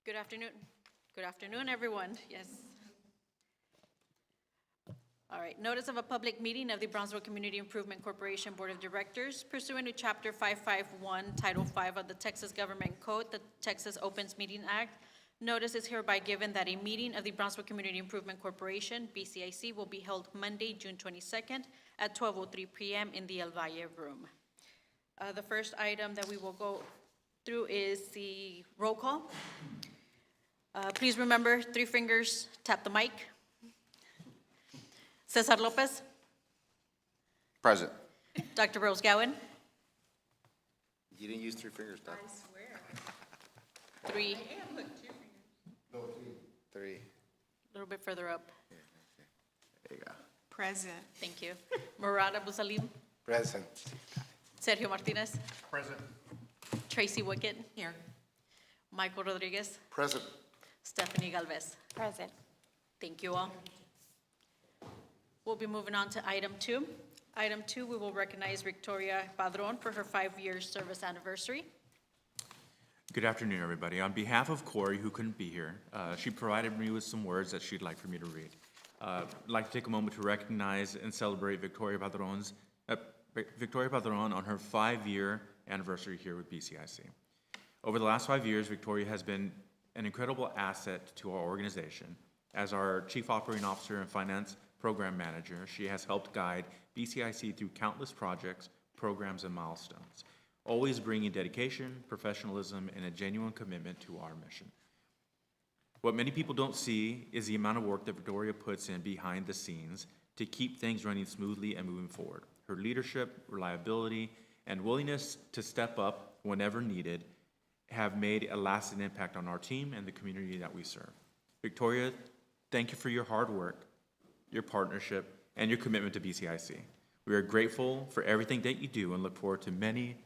Good afternoon. Good afternoon, everyone. Yes. All right. Notice of a public meeting of the Brownsville Community Improvement Corporation Board of Directors pursuant to Chapter 551, Title 5 of the Texas Government Code, the Texas Opens Meeting Act. Notice is hereby given that a meeting of the Brownsville Community Improvement Corporation, BCIC, will be held Monday, June 22nd at 12:03 p.m. in the El Valle Room. The first item that we will go through is the roll call. Please remember, 3 fingers, tap the mic. Cesar Lopez. Present. Dr. Rose Gowen. You didn't use 3 fingers, Doc. I swear. 3, I am, look, 2 fingers. 3. a little bit further up. There you go. Present. Thank you. Murad Abusalim. Present. Sergio Martinez. Present. Tracy Wickett. Here. Michael Rodriguez. Present. Stephanie Galvez. Present. Thank you all. We'll be moving on to item 2. Item 2, we will recognize Victoria Padron for her 5-year service anniversary. Good afternoon, everybody. On behalf of Corey, who couldn't be here, she provided me with some words that she'd like for me to read. I'd like to take a moment to recognize and celebrate Victoria Padron on her 5-year anniversary here with BCIC. Over the last 5 years, Victoria has been an incredible asset to our organization. As our Chief Operating Officer and Finance Program Manager, she has helped guide BCIC through countless projects, programs, and milestones, always bringing dedication, professionalism, and a genuine commitment to our mission. What many people don't see is the amount of work that Victoria puts in behind the scenes to keep things running smoothly and moving forward. Her leadership, reliability, and willingness to step up whenever needed have made a lasting impact on our team and the community that we serve. Victoria, thank you for your hard work, your partnership, and your commitment to BCIC. We are grateful for everything that you do and look forward to many,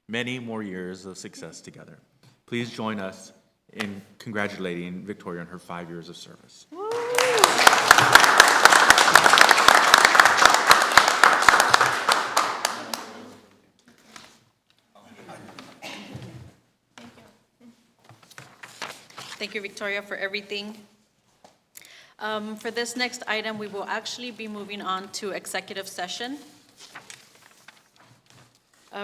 many more years of success together. Please join us in congratulating Victoria on her 5 years of service. Thank you, Victoria, for everything. For this next item, we will actually be moving on to executive session.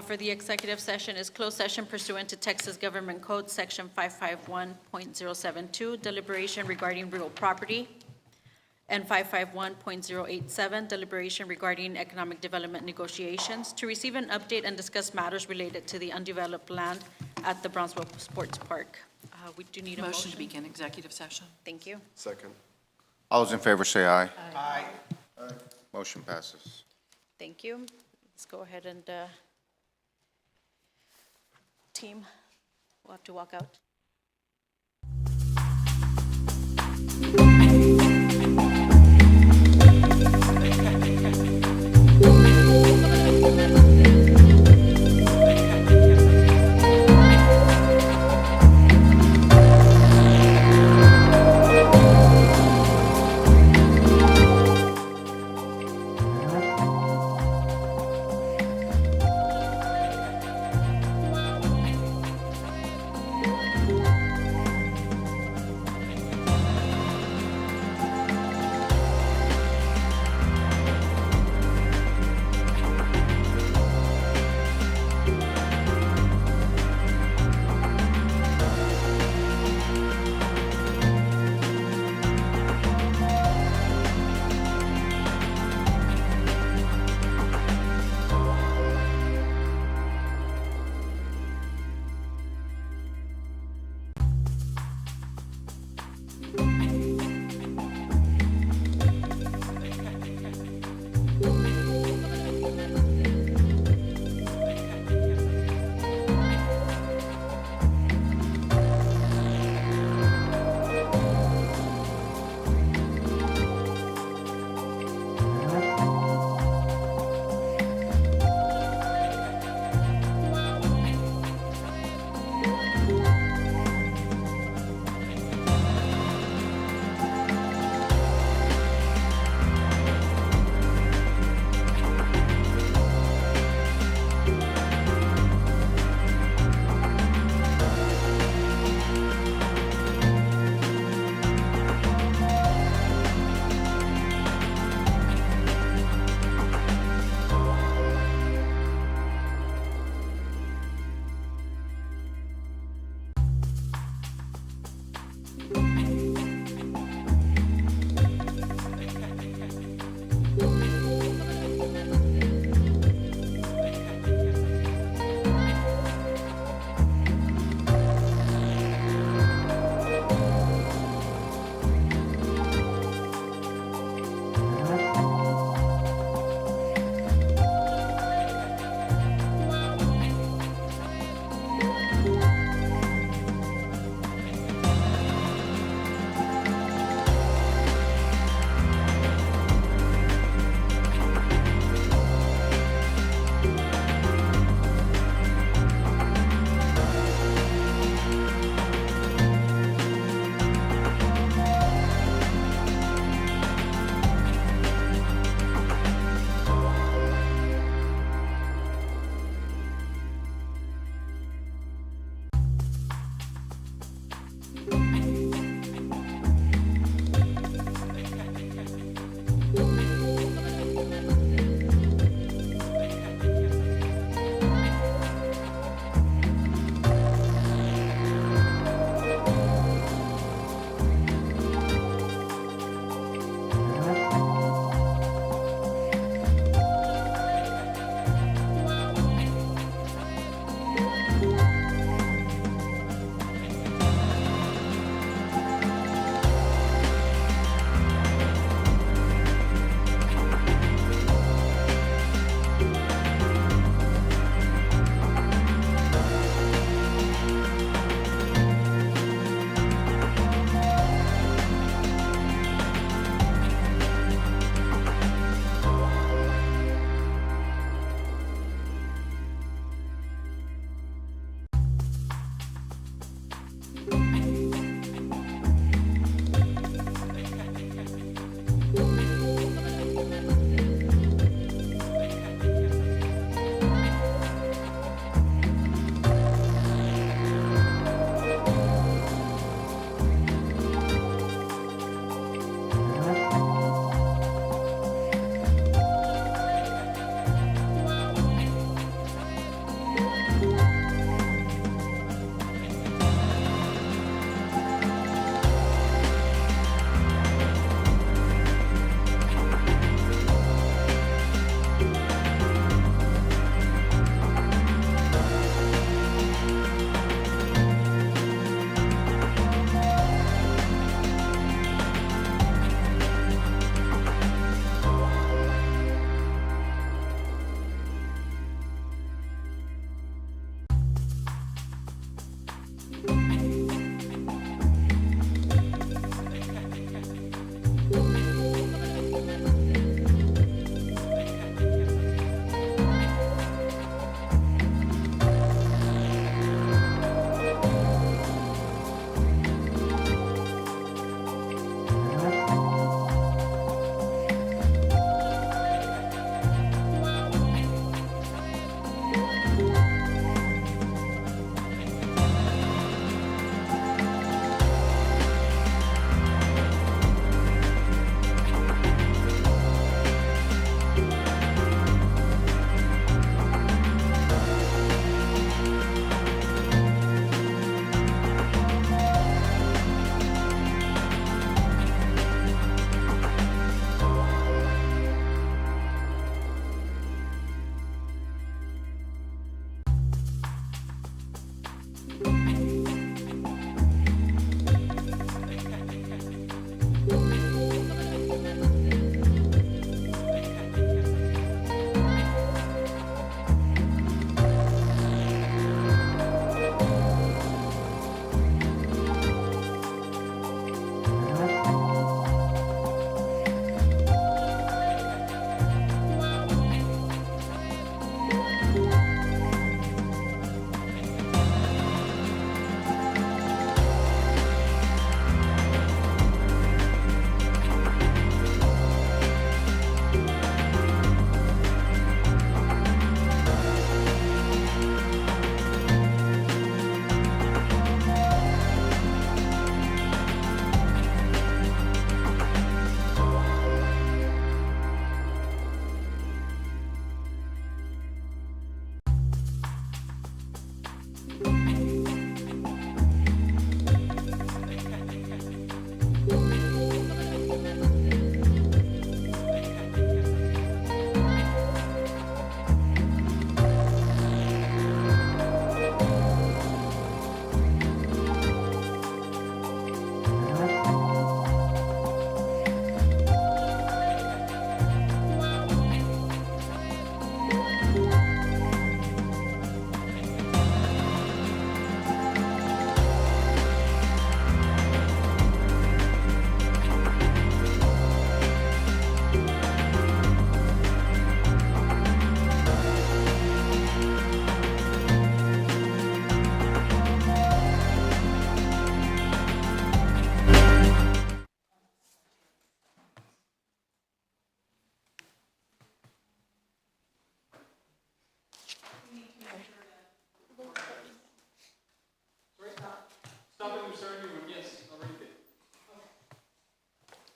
For the executive session is closed session pursuant to Texas Government Code, Section 551.072, deliberation regarding real property, and 551.087, deliberation regarding economic development negotiations, to receive an update and discuss matters related to the undeveloped land at the Brownsville Sports Park. We do need a motion. Motion to begin executive session. Thank you. Second. All those in favor say aye. Aye. Motion passes. Thank you. Let's go ahead and, team, we'll have to walk out.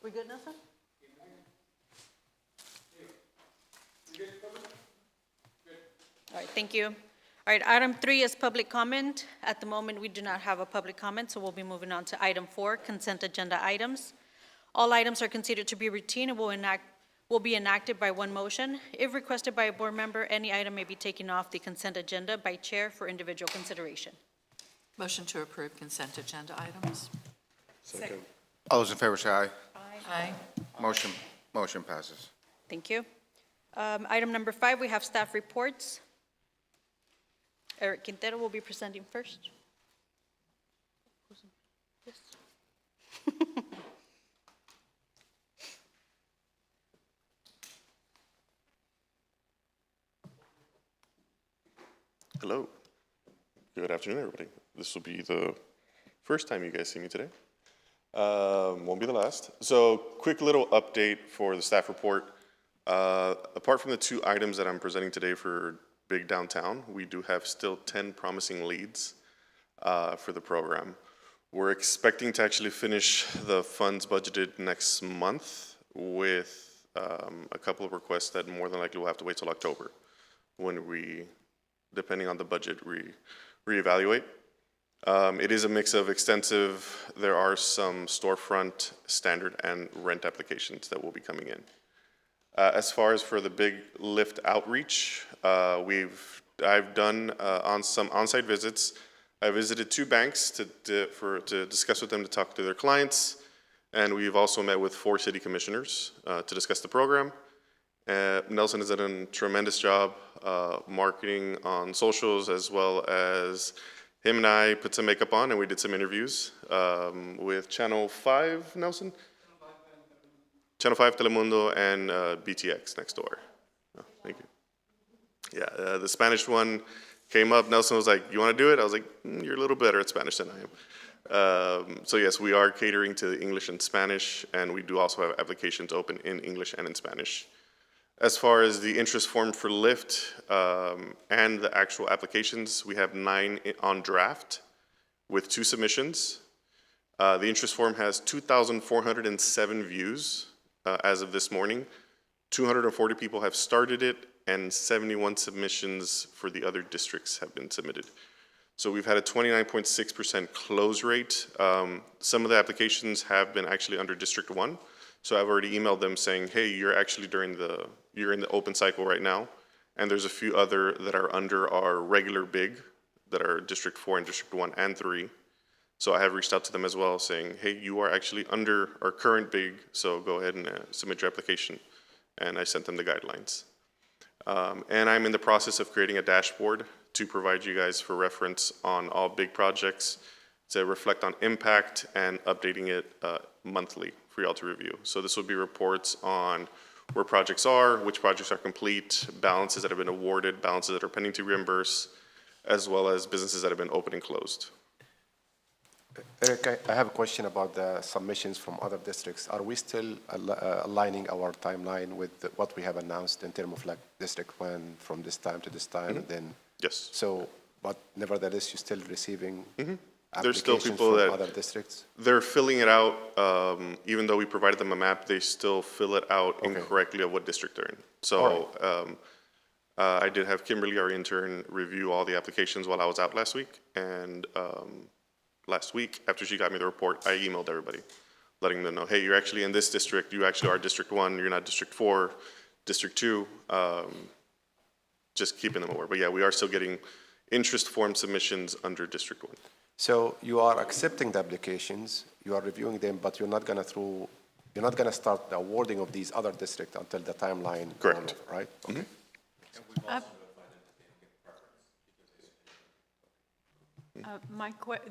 We good, Nelson? All right, thank you. All right, item 3 is public comment. At the moment, we do not have a public comment, so we'll be moving on to item 4, consent agenda items. All items are considered to be routine and will be enacted by one motion. If requested by a board member, any item may be taken off the consent agenda by chair for individual consideration. Motion to approve consent agenda items. Second. All those in favor say aye. Aye. Motion passes. Thank you. Item number 5, we have staff reports. Eric Quintero will be presenting first. Yes. Hello. Good afternoon, everybody. This will be the first time you guys see me today. Won't be the last. So, quick little update for the staff report. Apart from the 2 items that I'm presenting today for Big Downtown, we do have still 10 promising leads for the program. We're expecting to actually finish the funds budgeted next month with a couple of requests that more than likely will have to wait till October when we, depending on the budget, reevaluate. It is a mix of extensive, there are some storefront, standard, and rent applications that will be coming in. As far as for the big lift outreach, I've done on some on-site visits. I visited 2 banks to discuss with them to talk to their clients, and we've also met with 4 city commissioners to discuss the program. Nelson has done a tremendous job marketing on socials, as well as him and I put some makeup on and we did some interviews with Channel 5, Nelson? Channel 5, Telemundo, and BTX next door. Oh, thank you. Yeah, the Spanish one came up. Nelson was like, "You want to do it?" I was like, "You're a little better at Spanish than I am." So yes, we are catering to English and Spanish, and we do also have applications open in English and in Spanish. As far as the interest form for Lyft and the actual applications, we have 9 on draft with 2 submissions. The interest form has 2,407 views as of this morning. 240 people have started it, and 71 submissions for the other districts have been submitted. So we've had a 29.6% close rate. Some of the applications have been actually under District 1. So I've already emailed them saying, hey, you're actually you're in the open cycle right now. And there's a few other that are under our regular big that are District 4 and District 1 and 3. So I have reached out to them as well saying, hey, you are actually under our current big, so go ahead and submit your application. And I sent them the guidelines. And I'm in the process of creating a dashboard to provide you guys for reference on all big projects to reflect on impact and updating it monthly for y'all to review. So this will be reports on where projects are, which projects are complete, balances that have been awarded, balances that are pending to reimburse, as well as businesses that have been opened and closed. Eric, I have a question about the submissions from other districts. Are we still aligning our timeline with what we have announced in terms of like District 1 from this time to this time? And then, Yes. so, but nevertheless, you're still receiving There's still applications people from that other districts? they're filling it out, even though we provided them a map, they still fill it out incorrectly of what district they're in. So I did have Kimberly, our intern, review all the applications while I was out last week. And last week, after she got me the report, I emailed everybody, letting them know, hey, you're actually in this district. You actually are District 1. You're not District 4, District 2. Just keeping them aware. But yeah, we are still getting interest form submissions under District 1. So you are accepting the applications, you are reviewing them, but you're not going to start the awarding of these other districts until the timeline. Correct. Right? Okay.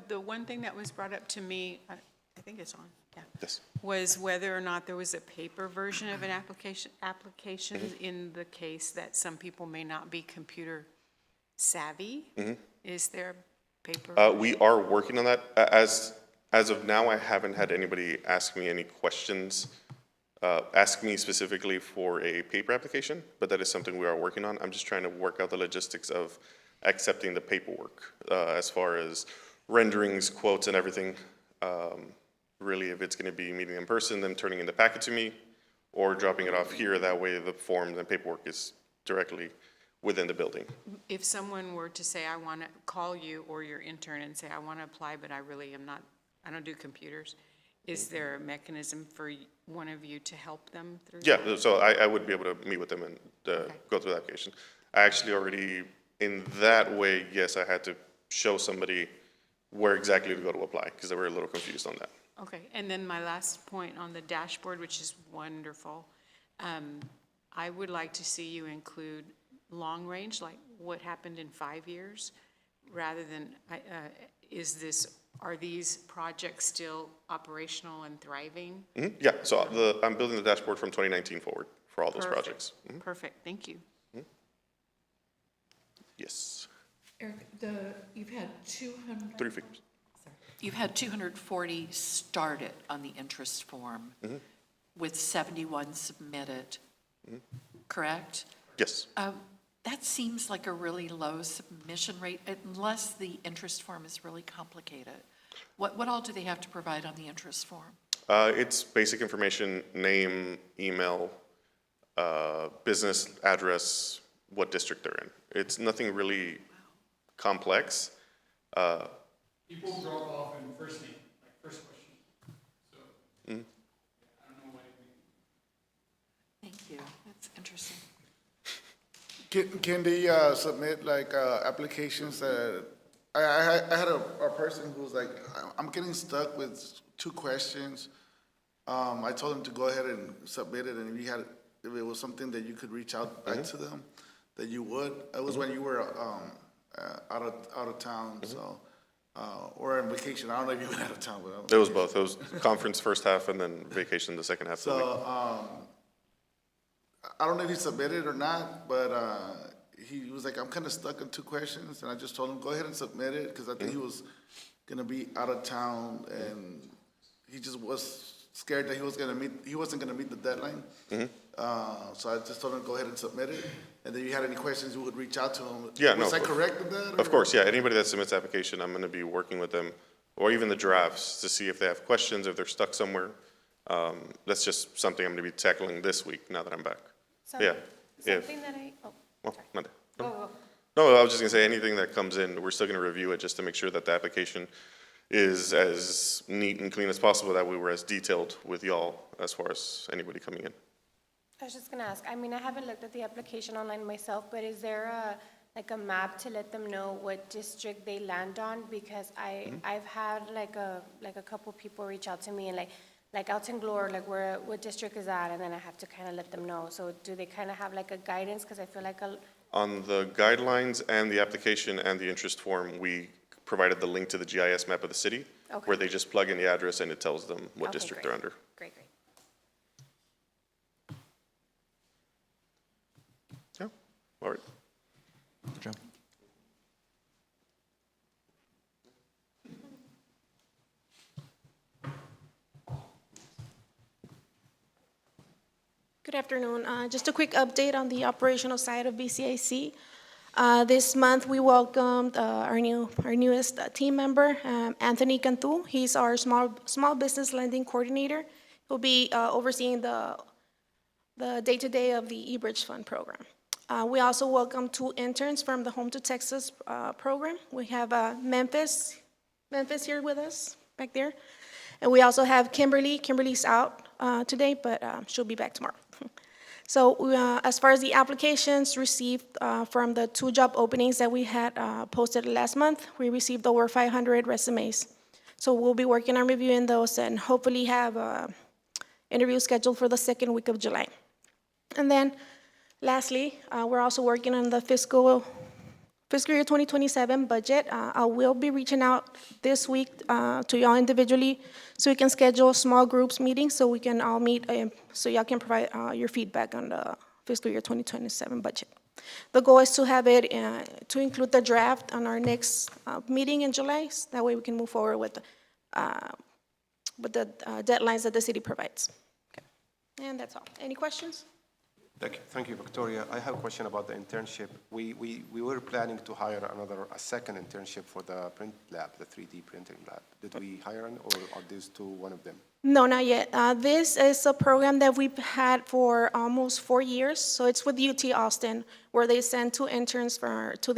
The one thing that was brought up to me, I think it's on, yeah. Yes. Was whether or not there was a paper version of an application in the case that some people may not be computer savvy. Is there paper? We are working on that. As of now, I haven't had anybody ask me any questions, ask me specifically for a paper application, but that is something we are working on. I'm just trying to work out the logistics of accepting the paperwork as far as renderings, quotes, and everything. really if it's going to be meeting in person, them turning in the packet to me, or dropping it off here. That way the form and paperwork is directly within the building. If someone were to say, I want to call you or your intern and say, I want to apply, but I really am not, I don't do computers, is there a mechanism for one of you to help them through? Yeah, so I would be able to meet with them and go through the application. I actually already, in that way, yes, I had to show somebody where exactly to go to apply, because they were a little confused on that. Okay, and then my last point on the dashboard, which is wonderful, I would like to see you include long range, like what happened in 5 years, rather than, are these projects still operational and thriving? Yeah, so I'm building the dashboard from 2019 forward for all those Perfect. projects. Perfect, thank you. Yes, Eric, you've had 200. 3 figures. You've had 240 started on the interest form with 71 submitted, correct? Yes. That seems like a really low submission rate unless the interest form is really complicated. What all do they have to provide on the interest form? It's basic information, name, email, business address, what district they're in. It's nothing really complex. People drop off in first name, like first question. So, I don't know why. Thank you, that's interesting. Can they submit like applications that, I had a person who was like, I'm getting stuck with 2 questions. I told him to go ahead and submit it, and if it was something that you could reach out back to them, that you would. It was when you were out of town, so, or on vacation. I don't know if you went out of town, but. It was both. It was conference first half and then vacation the second half of the week. So, I don't know if he submitted or not, but he was like, I'm kind of stuck on 2 questions, and I just told him, go ahead and submit it, because I think he was gonna be out of town, and he just was scared that he wasn't gonna meet the deadline. So I just told him, go ahead and submit it, and then if you had any questions, you would reach out to him. Yeah, no, Was I correct in that? Of course, yeah. Anybody that submits application, I'm going to be working with them, or even the drafts, to see if they have questions, if they're stuck somewhere. That's just something I'm going to be tackling this week now that I'm back. Yeah. Something that Well, Monday. No, I was just going to say, anything that comes in, we're still going to review it just to make sure that the application is as neat and clean as possible, that we were as detailed with y'all as far as anybody coming in. I was just gonna ask, I mean, I haven't looked at the application online myself, but is there like a map to let them know what district they land on? Because I've had like a couple people reach out to me and like Alton Glore, like what district is that? And then I have to kind of let them know. So do they kind of have like a guidance? Because I feel like On the guidelines and the application and the interest form, we provided the link to the GIS map of the city, where they just plug in the address and it tells them what district they're under. Great. Yeah, all right. Good job. Good afternoon. Just a quick update on the operational side of BCIC. This month, we welcomed our newest team member, Anthony Cantu. He's our small business lending coordinator. He'll be overseeing the day-to-day of the eBridge Fund program. We also welcomed 2 interns from the Home to Texas program. We have Memphis here with us, back there. And we also have Kimberly. Kimberly's out today, but she'll be back tomorrow. So as far as the applications received from the 2 job openings that we had posted last month, we received over 500 resumes. So we'll be working on reviewing those and hopefully have interviews scheduled for the 2nd week of July. And then lastly, we're also working on the fiscal year 2027 budget. I will be reaching out this week to y'all individually so we can schedule small groups meetings so we can all meet, so y'all can provide your feedback on the fiscal year 2027 budget. The goal is to have it, to include the draft on our next meeting in July. So that way we can move forward with the deadlines that the city provides. Okay. And that's all. Any questions? Thank you, Victoria. I have a question about the internship. We were planning to hire a second internship for the print lab, the 3D printing lab. Did we hire an, or are these two one of them? No, not yet. This is a program that we've had for almost 4 years. So it's with UT Austin, where they send 2 interns back to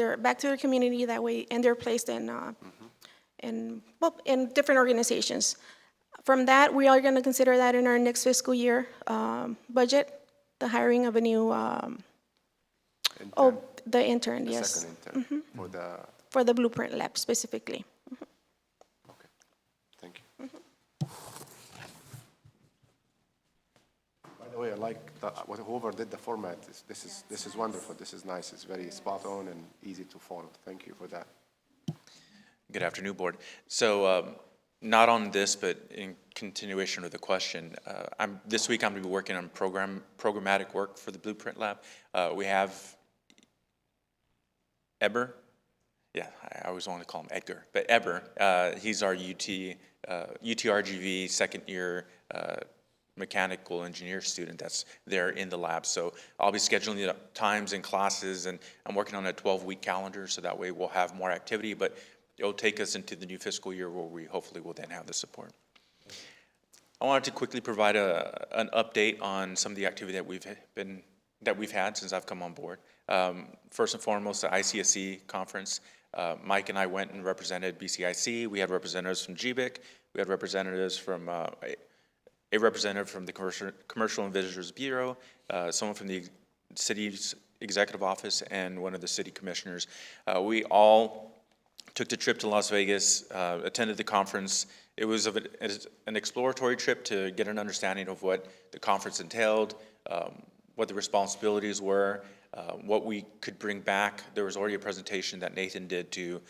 their community that way, and they're placed in different organizations. From that, we are going to consider that in our next fiscal year budget, the hiring of a new, Intern, the intern, the yes, second intern for the Blueprint Lab specifically. okay, thank you. By the way, I like whoever did the format. This is wonderful. This is nice. It's very spot on and easy to follow. Thank you for that. Good afternoon, Board. So, not on this, but in continuation of the question, this week I'm going to be working on programmatic work for the Blueprint Lab. We have Eber. Yeah, I always want to call him Edgar, but Eber. He's our UTRGV second year mechanical engineer student that's there in the lab. So I'll be scheduling the times and classes, and I'm working on a 12-week calendar, so that way we'll have more activity, but it'll take us into the new fiscal year where we hopefully will then have the support. I wanted to quickly provide an update on some of the activity that we've had since I've come on board. First and foremost, the ICSC conference. Mike and I went and represented BCIC. We had representatives from GBIC. We had representatives from a representative from the Commercial and Visitors Bureau, someone from the city's executive office, and one of the city commissioners. We all took the trip to Las Vegas, attended the conference. It was an exploratory trip to get an understanding of what the conference entailed, what the responsibilities were, what we could bring back. There was already a presentation that Nathan did to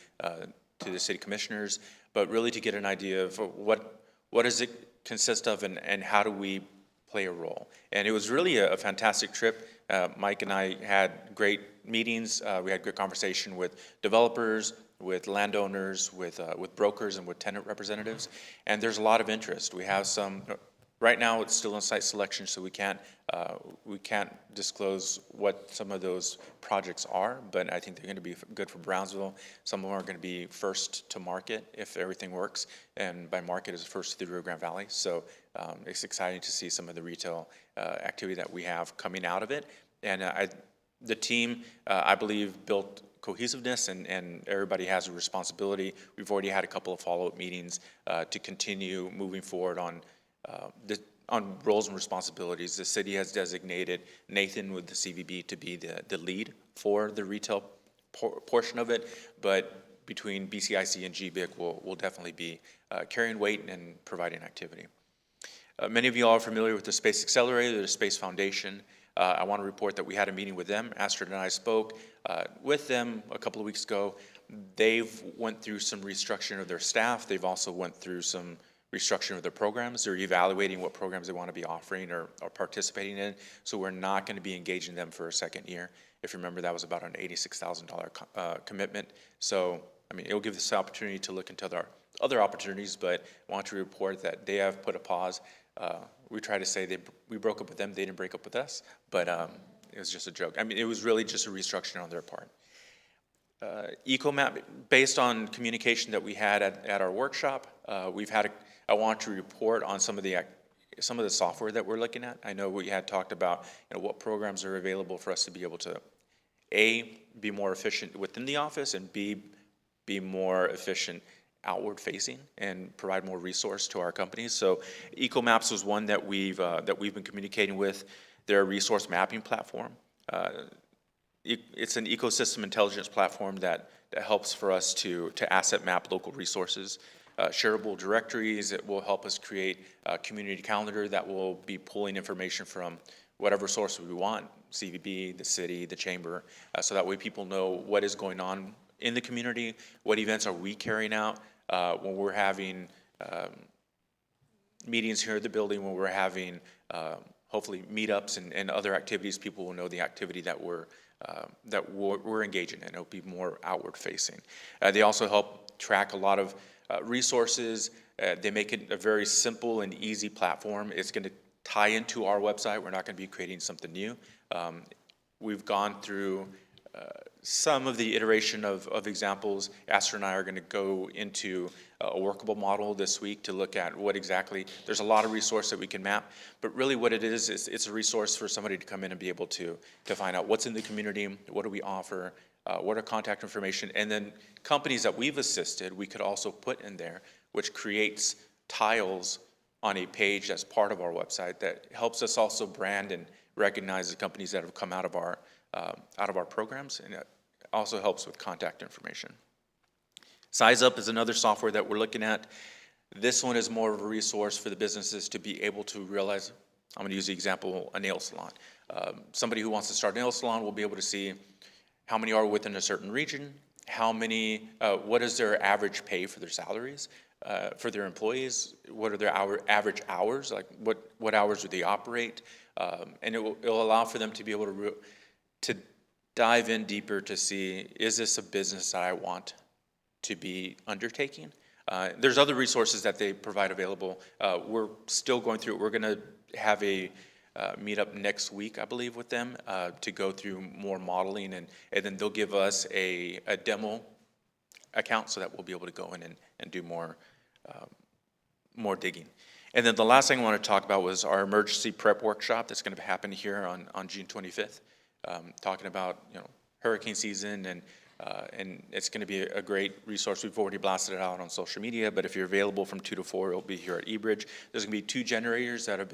the city commissioners, but really to get an idea of what does it consist of, and how do we play a role. And it was really a fantastic trip. Mike and I had great meetings. We had good conversation with developers, with landowners, with brokers, and with tenant representatives. And there's a lot of interest. We have some, right now it's still in site selection, so we can't disclose what some of those projects are, but I think they're going to be good for Brownsville. Some of them are going to be first to market if everything works, and by market is first to the Rio Grande Valley. So it's exciting to see some of the retail activity that we have coming out of it. And the team, I believe, built cohesiveness, and everybody has a responsibility. We've already had a couple of follow-up meetings to continue moving forward on roles and responsibilities. The city has designated Nathan with the CVB to be the lead for the retail portion of it, but between BCIC and GBIC will definitely be carrying weight and providing activity. Many of you all are familiar with the Space Accelerator, the Space Foundation. I want to report that we had a meeting with them. Astrid and I spoke with them a couple of weeks ago. They've went through some restructuring of their staff. They've also went through some restructuring of their programs. They're evaluating what programs they want to be offering or participating in. So we're not going to be engaging them for a second year. If you remember, that was about an $86,000 commitment. So, I mean, it'll give us the opportunity to look into other opportunities, but I want to report that they have put a pause. We try to say we broke up with them, they didn't break up with us, but it was just a joke. I mean, it was really just a restructuring on their part. EcoMap, based on communication that we had at our workshop, I want to report on some of the software that we're looking at. I know we had talked about what programs are available for us to be able to, A, be more efficient within the office, and B, be more efficient outward facing and provide more resource to our companies. So EcoMaps was one that we've been communicating with. They're a resource mapping platform. It's an ecosystem intelligence platform that helps for us to asset map local resources. Shareable directories, it will help us create a community calendar that will be pulling information from whatever source we want, CVB, the city, the chamber, so that way people know what is going on in the community, what events are we carrying out when we're having meetings here at the building, when we're having hopefully meetups and other activities. People will know the activity that we're engaging in. It'll be more outward facing. They also help track a lot of resources. They make it a very simple and easy platform. It's going to tie into our website. We're not going to be creating something new. We've gone through some of the iteration of examples. Astor and I are going to go into a workable model this week to look at what exactly, there's a lot of resource that we can map, but really what it is it's a resource for somebody to come in and be able to find out what's in the community, what do we offer, what are contact information, and then companies that we've assisted, we could also put in there, which creates tiles on a page that's part of our website that helps us also brand and recognize the companies that have come out of our programs, and it also helps with contact information. Size Up is another software that we're looking at. This one is more of a resource for the businesses to be able to realize, I'm going to use the example, a nail salon. Somebody who wants to start a nail salon will be able to see how many are within a certain region, how many, what is their average pay for their salaries, for their employees, what are their average hours, like what hours do they operate, and it'll allow for them to be able to dive in deeper to see, is this a business that I want to be undertaking? There's other resources that they provide available. We're still going through it. We're going to have a meetup next week, I believe, with them to go through more modeling, and then they'll give us a demo account so that we'll be able to go in and do more digging. And then the last thing I want to talk about was our emergency prep workshop that's going to happen here on June 25th, talking about hurricane season, and it's going to be a great resource. We've already blasted it out on social media, but if you're available from 2 to 4, it'll be here at eBridge. There's going to be 2 generators that have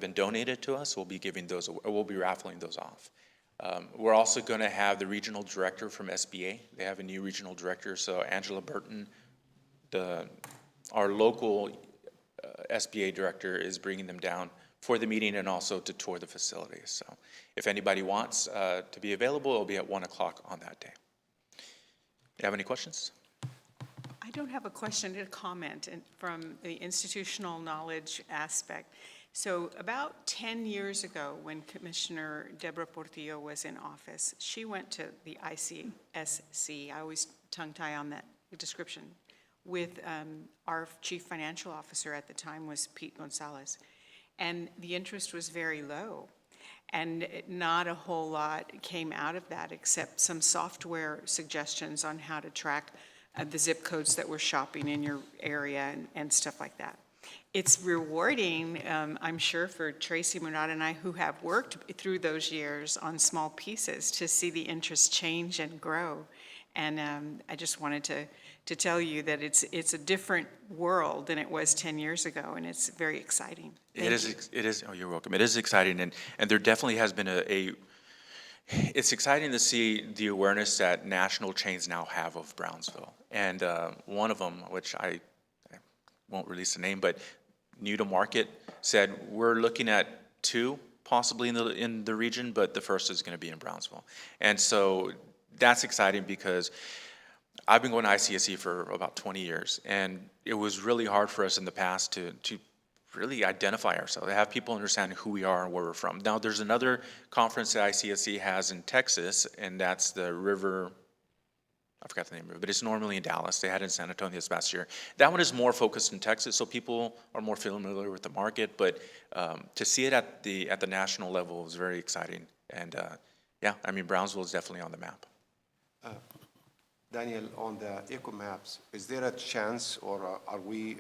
been donated to us. We'll be giving those, we'll be raffling those off. We're also going to have the regional director from SBA. They have a new regional director, so Angela Burton, our local SBA director, is bringing them down for the meeting and also to tour the facilities. So if anybody wants to be available, it'll be at 1 o'clock on that day. You have any questions? I don't have a question, a comment from the institutional knowledge aspect. So about 10 years ago, when Commissioner Deborah Portillo was in office, she went to the ICSC, I always tongue-tie on that description, with our chief financial officer at the time was Pete Gonzalez. And the interest was very low. And not a whole lot came out of that except some software suggestions on how to track the zip codes that were shopping in your area and stuff like that. It's rewarding, I'm sure, for Tracy Murad and I, who have worked through those years on small pieces, to see the interest change and grow. And I just wanted to tell you that it's a different world than it was 10 years ago, and it's very exciting. Thank you. It is, oh, you're welcome. It is exciting, and there definitely has been it's exciting to see the awareness that national chains now have of Brownsville. And one of them, which I won't release the name, but new to market, said, we're looking at 2 possibly in the region, but the first is going to be in Brownsville. And so that's exciting because I've been going to ICSC for about 20 years, and it was really hard for us in the past to really identify ourselves, to have people understand who we are and where we're from. Now, there's another conference that ICSC has in Texas, and that's the River, I forgot the name of it, but it's normally in Dallas. They had it in San Antonio this past year. That one is more focused in Texas, so people are more familiar with the market, but to see it at the national level is very exciting. And yeah, I mean, Brownsville is definitely on the map. Daniel, on the eco maps, is there a chance, or are we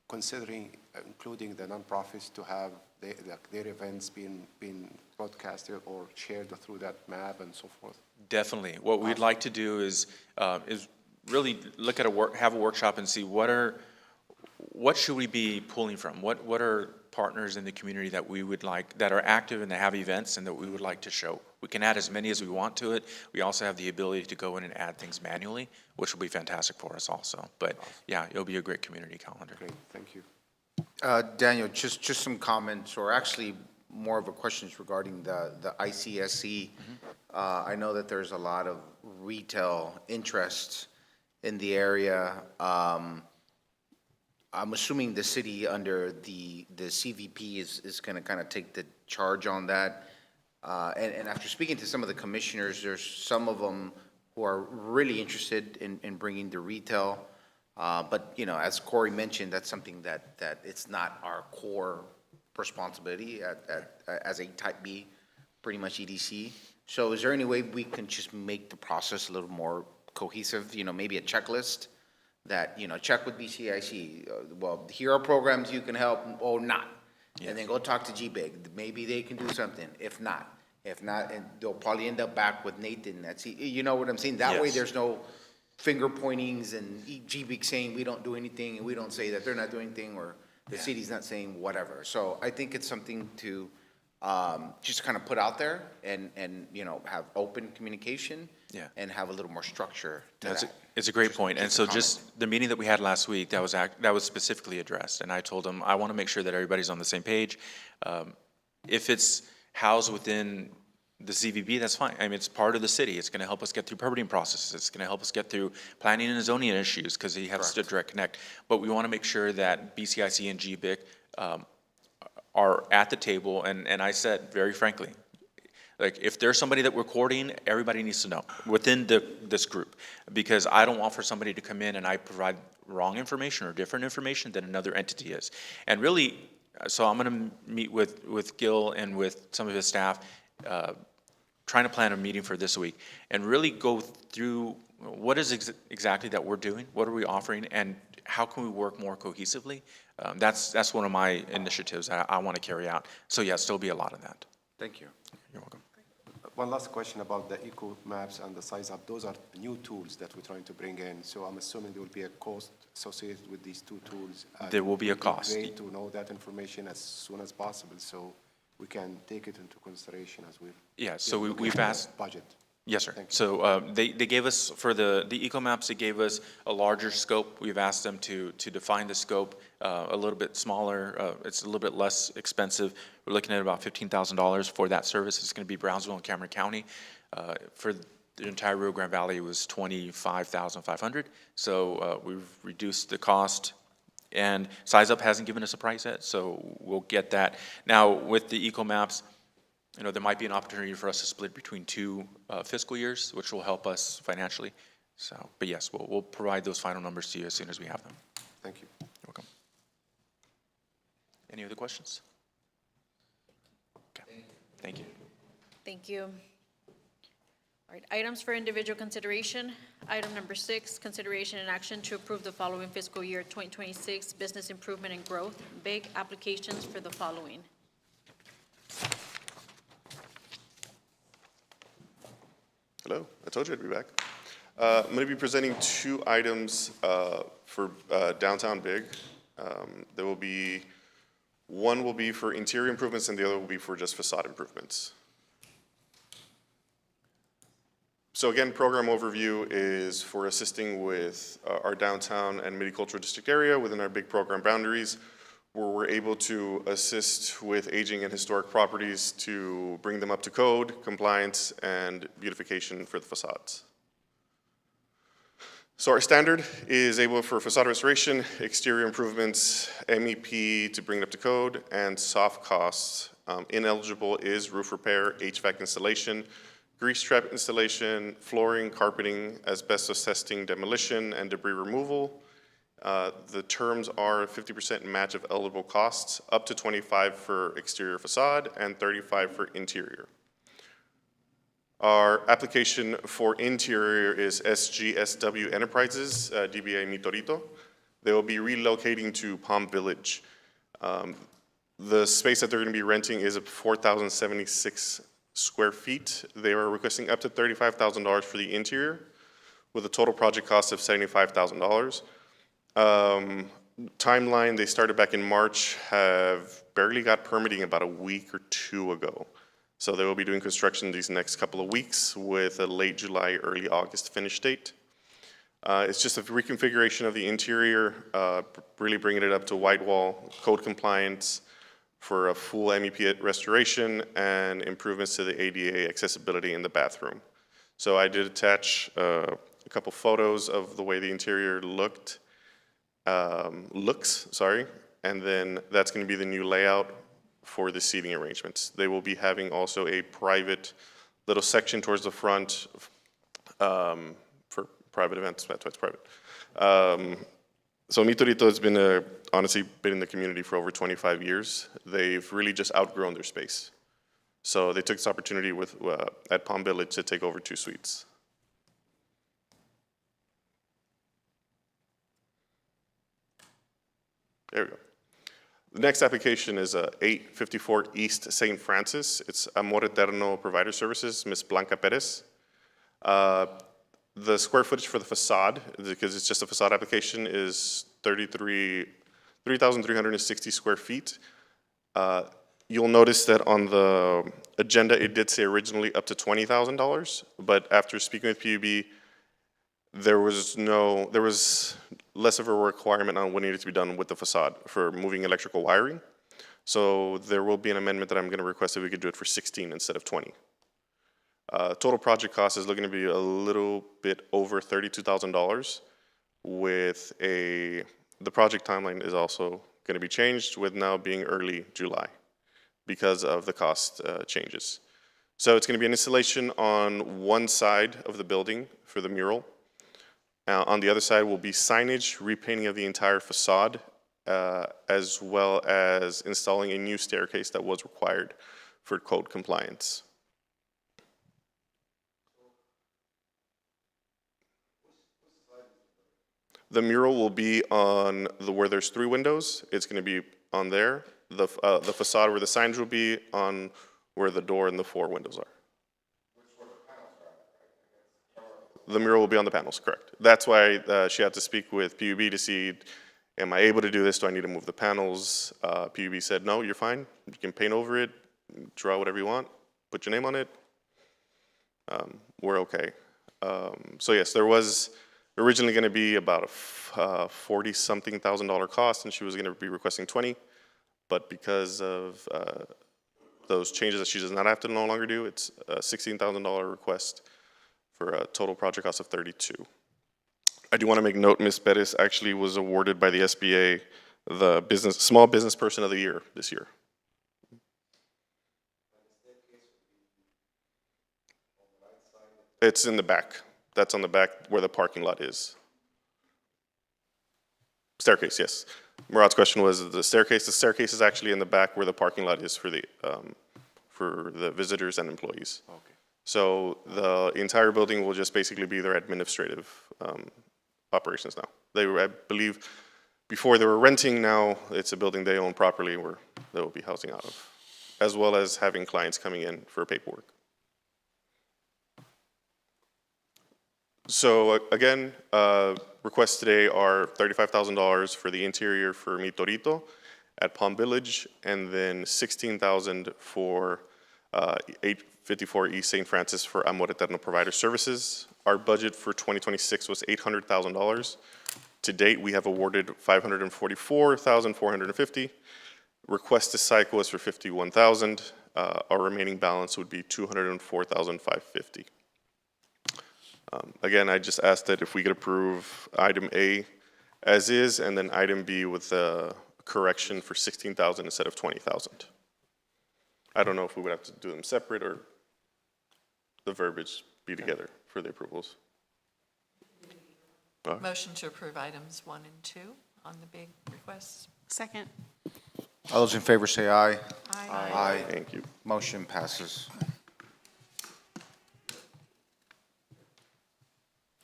considering including the nonprofits to have their events being broadcasted or shared through that map and so forth? Definitely. What we'd like to do is really look at have a workshop and see what should we be pulling from? What are partners in the community that we would like, that are active and that have events and that we would like to show? We can add as many as we want to it. We also have the ability to go in and add things manually, which will be fantastic for us also. But yeah, it'll be a great community calendar. Great, thank you. Daniel, just some comments, or actually more of a questions regarding the ICSC. I know that there's a lot of retail interest in the area. I'm assuming the city under the CVP is going to kind of take the charge on that. And after speaking to some of the commissioners, there's some of them who are really interested in bringing the retail But, you know, as Corey mentioned, that's something that it's not our core responsibility as a type B, pretty much EDC. So is there any way we can just make the process a little more cohesive, you know, maybe a checklist that, you know, check with BCIC, well, here are programs you can help or not. And then go talk to GBIG, maybe they can do something, if not, and they'll probably end up back with Nathan, you know what I'm saying? That way Yes. there's no finger pointings and GBIG saying we don't do anything and we don't say that they're not doing anything or the city's not saying whatever. So I think it's something to, just kind of put out there and, you know, have open communication. Yeah. And have a little more structure to that. It's a great point. And just so a comment. just the meeting that we had last week, that was specifically addressed. And I told them, I want to make sure that everybody's on the same page. If it's housed within the CVB, that's fine. I mean, it's part of the city. It's going to help us get through permitting processes. It's going to help us get through planning and zoning issues because he has to direct connect. But we want to make sure that BCIC and GBIC are at the table. And I said, very frankly, like, if there's somebody that we're courting, everybody needs to know within this group. Because I don't want for somebody to come in and I provide wrong information or different information than another entity is. And really, so I'm gonna meet with Gil and with some of his staff, trying to plan a meeting for this week, and really go through what is exactly that we're doing, what are we offering, and how can we work more cohesively? That's one of my initiatives I want to carry out. So yes, there'll be a lot of that. Thank you. You're welcome. One last question about the eco maps and the size up. Those are new tools that we're trying to bring in. So I'm assuming there will be a cost associated with these two tools. There will be a It would cost. Great to know that information as soon as possible so we can take it into consideration as we're. Yeah, so looking we've at the asked. Budget. Yes, sir. Thank you. So they gave us, for the eco maps, they gave us a larger scope. We've asked them to define the scope a little bit smaller. It's a little bit less expensive. We're looking at about $15,000 for that service. It's going to be Brownsville and Cameron County. For the entire Rio Grande Valley, it was $25,500. So we've reduced the cost. And Size Up hasn't given us a price yet, so we'll get that. Now, with the eco maps, you know, there might be an opportunity for us to split between two fiscal years, which will help us financially. So, but yes, we'll provide those final numbers to you as soon as we have them. Thank you. You're welcome. Any other questions? Okay, thank you. Thank you. All right, items for individual consideration. Item number 6, consideration and action to approve the following fiscal year 2026 business improvement and growth, big applications for the following. Hello, I told you I'd be back. I'm going to be presenting 2 items for downtown Big. There will be, one will be for interior improvements and the other will be for just facade improvements. So again, program overview is for assisting with our downtown and Midi-Cultural District area within our big program boundaries, where we're able to assist with aging and historic properties to bring them up to code, compliance, and beautification for the facades. So our standard is able for facade restoration, exterior improvements, MEP to bring it up to code, and soft costs. Ineligible is roof repair, HVAC installation, grease trap installation, flooring, carpeting, asbestos testing, demolition, and debris removal. The terms are 50% match of eligible costs, up to 25 for exterior facade and 35 for interior. Our application for interior is SGSW Enterprises, DBA Mitorito. They will be relocating to Palm Village. The space that they're going to be renting is 4,076 square feet. They are requesting up to $35,000 for the interior, with a total project cost of $75,000. Timeline, they started back in March, have barely got permitting about a week or 2 ago. So they will be doing construction these next couple of weeks with a late July, early August finish date. It's just a reconfiguration of the interior, really bringing it up to white wall, code compliance for a full MEP restoration and improvements to the ADA accessibility in the bathroom. So I did attach a couple photos of the way the interior looks, and then that's going to be the new layout for the seating arrangements. They will be having also a private little section towards the front for private events. That's why it's private. So Mi Torito has been, honestly, been in the community for over 25 years. They've really just outgrown their space. So they took this opportunity with, at Palm Village to take over 2 suites. There we go. The next application is 854 East St. Francis. It's Amor Eterno Provider Services, Ms. Blanca Perez. The square footage for the facade, because it's just a facade application, is 3,360 square feet. You'll notice that on the agenda, it did say originally up to $20,000, but after speaking with PUB, there was less of a requirement on what needed to be done with the facade for moving electrical wiring. So there will be an amendment that I'm going to request that we could do it for 16 instead of 20. Total project cost is looking to be a little bit over $32,000 with the project timeline is also going to be changed with now being early July because of the cost changes. So it's going to be an installation on one side of the building for the mural. On the other side will be signage, repainting of the entire facade, as well as installing a new staircase that was required for code compliance. The mural will be on where there's 3 windows. It's going to be on there. The facade where the signs will be on where the door and the 4 windows are. The mural will be on the panels, correct. That's why she had to speak with PUB to see, am I able to do this? Do I need to move the panels? PUB said, no, you're fine. You can paint over it, draw whatever you want, put your name on it. We're okay. So yes, there was originally going to be about a $40-something thousand cost, and she was going to be requesting 20, but because of those changes that she does not have to no longer do, it's a $16,000 request for a total project cost of 32. I do want to make note, Ms. Perez actually was awarded by the SBA the Small Business Person of the Year this year. It's in the back. That's on the back where the parking lot is. Staircase, yes. Murad's question was the staircase. The staircase is actually in the back where the parking lot is for the visitors and employees. Okay. So the entire building will just basically be their administrative operations now. They were, I believe, before they were renting, now it's a building they own properly where they will be housing out of, as well as having clients coming in for paperwork. So again, requests today are $35,000 for the interior for Mi Torito at Palm Village, and then $16,000 for 854 East St. Francis for Amor Eterno Provider Services. Our budget for 2026 was $800,000. To date, we have awarded $544,450. Request to cycle is for $51,000. Our remaining balance would be $204,550. Again, I just asked that if we could approve item A as is, and then item B with a correction for $16,000 instead of $20,000. I don't know if we would have to do them separate or the verbiage be together for the approvals. Motion to approve items 1 and 2 on the big requests. Second. All those in favor say aye. Aye. Thank you. Motion passes.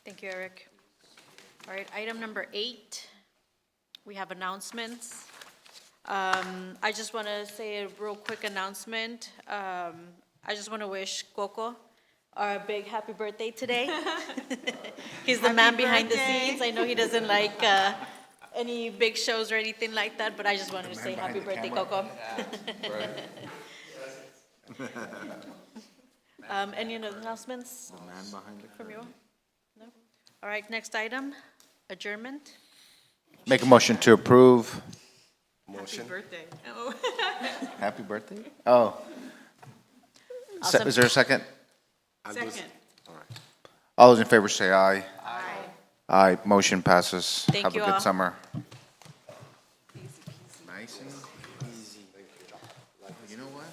Thank you, Eric. All right, item number 8, we have announcements. I just want to say a real quick announcement. I just want to wish Coco a big happy birthday today. He's the man behind the scenes. I know he doesn't like any big shows or anything like that, but I just wanted to say happy birthday, Coco. Any other announcements from you all? No? All right, next item, adjournment. Make a motion to approve. Happy birthday. Happy birthday? Oh. Is there a second? Second. All those in favor say aye. Aye, motion passes. Thank Have a you good all. summer. Nice and easy. You know what?